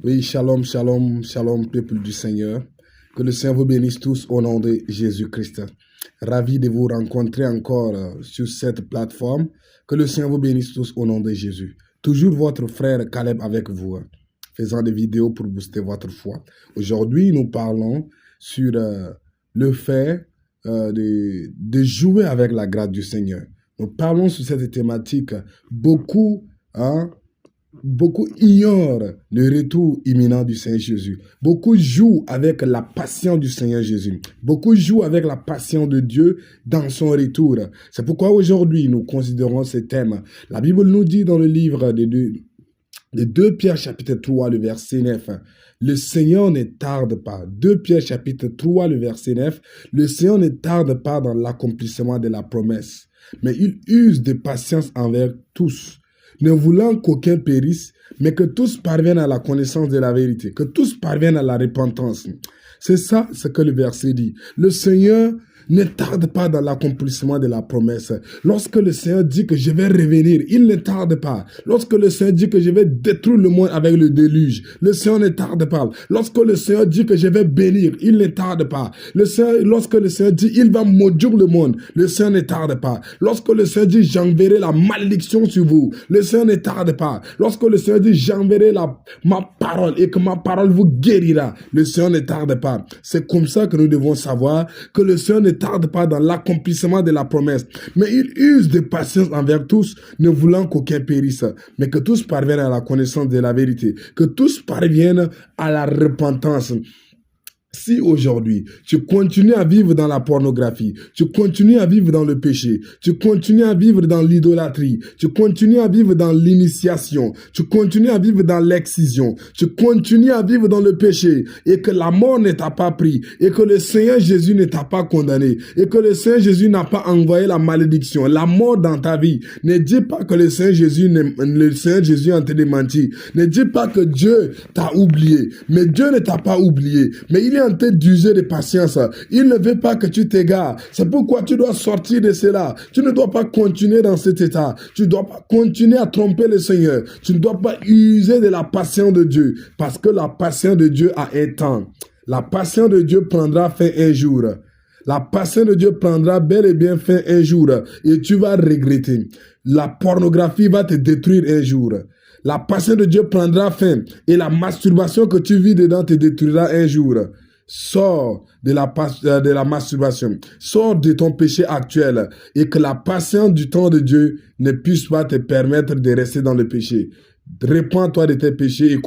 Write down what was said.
Oui, shalom, shalom, shalom, peuple du Seigneur. Que le Seigneur vous bénisse tous au nom de Jésus-Christ. Ravi de vous rencontrer encore sur cette plateforme. Que le Seigneur vous bénisse tous au nom de Jésus. Toujours votre frère Caleb avec vous, faisant des vidéos pour booster votre foi. Aujourd'hui, nous parlons sur le fait de jouer avec la grâce du Seigneur. Nous parlons sur cette thématique. Beaucoup ignorent le retour imminent du Seigneur Jésus. Beaucoup jouent avec la patience du Seigneur Jésus. Beaucoup jouent avec la patience de Dieu dans son retour. C'est pourquoi aujourd'hui, nous considérons ce thème. La Bible nous dit dans le livre de 2 Pierre chapitre 3, le verset 9. Le Seigneur ne tarde pas. 2 Pierre chapitre 3, le verset 9. Le Seigneur ne tarde pas dans l'accomplissement de la promesse, mais il use de patience envers tous, ne voulant qu'aucun périsse, mais que tous parviennent à la connaissance de la vérité, que tous parviennent à la repentance. C'est ça ce que le verset dit. Le Seigneur ne tarde pas dans l'accomplissement de la promesse. Lorsque le Seigneur dit que je vais revenir, il ne tarde pas. Lorsque le Seigneur dit que je vais détruire le monde avec le déluge, le Seigneur ne tarde pas. Lorsque le Seigneur dit que je vais bénir, il ne tarde pas. Lorsque le Seigneur dit il va maudire le monde, le Seigneur ne tarde pas. Lorsque le Seigneur dit j'enverrai la malédiction sur vous, le Seigneur ne tarde pas. Lorsque le Seigneur dit j'enverrai ma parole et que ma parole vous guérira, le Seigneur ne tarde pas. C'est comme ça que nous devons savoir que le Seigneur ne tarde pas dans l'accomplissement de la promesse, mais il use de patience envers tous, ne voulant qu'aucun périsse, mais que tous parviennent à la connaissance de la vérité, que tous parviennent à la repentance. Si aujourd'hui, tu continues à vivre dans la pornographie, tu continues à vivre dans le péché, tu continues à vivre dans l'idolâtrie, tu continues à vivre dans l'initiation, tu continues à vivre dans l'excision, tu continues à vivre dans le péché et que la mort ne t'a pas pris et que le Seigneur Jésus ne t'a pas condamné et que le Seigneur Jésus n'a pas envoyé la malédiction, la mort dans ta vie, ne dis pas que le Seigneur Jésus est en train de mentir. Ne dis pas que Dieu t'a oublié, mais Dieu ne t'a pas oublié, mais il est en train d'user de patience. Il ne veut pas que tu t'égares. C'est pourquoi tu dois sortir de cela. Tu ne dois pas continuer dans cet état. Tu ne dois pas continuer à tromper le Seigneur. Tu ne dois pas user de la patience de Dieu, parce que la patience de Dieu a un temps. La patience de Dieu prendra fin un jour. La patience de Dieu prendra bel et bien fin un jour et tu vas regretter. La pornographie va te détruire un jour. La patience de Dieu prendra fin et la masturbation que tu vis dedans te détruira un jour. Sors de la masturbation, sors de ton péché actuel et que la patience du temps de Dieu ne puisse pas te permettre de rester dans le péché. Répands-toi de tes péchés et